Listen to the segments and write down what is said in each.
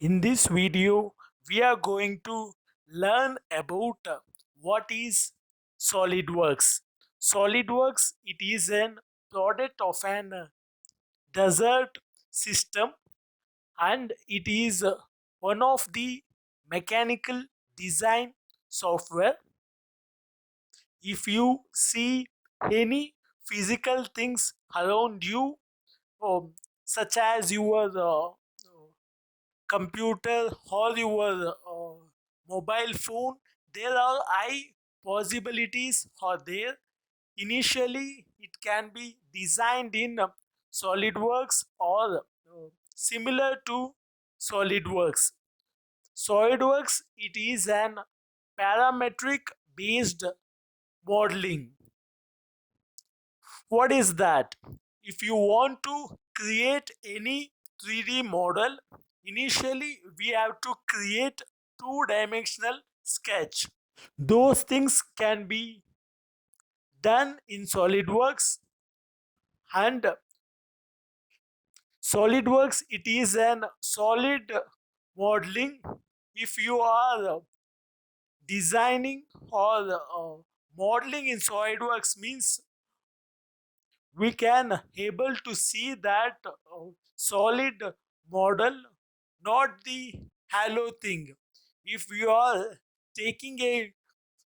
In this video, we are going to learn about what is SolidWorks. SolidWorks, it is an product of an desert system, and it is one of the mechanical design software. If you see any physical things around you, um, such as your computer or your mobile phone, there are high possibilities are there. Initially it can be designed in SolidWorks or similar to SolidWorks. SolidWorks, it is an parametric based modeling. What is that? If you want to create any 3D model, initially we have to create two-dimensional sketch. Those things can be done in SolidWorks, and SolidWorks, it is an solid modeling. If you are designing or modeling in SolidWorks means we can able to see that solid model, not the halo thing. If you are taking a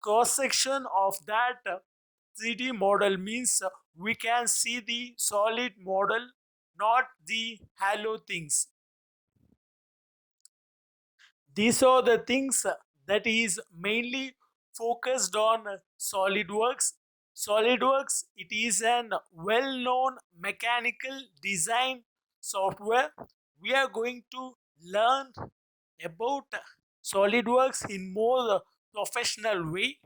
cross section of that 3D model means we can see the solid model, not the halo things. These are the things that is mainly focused on SolidWorks. SolidWorks, it is an well-known mechanical design software. We are going to learn about SolidWorks in more professional way.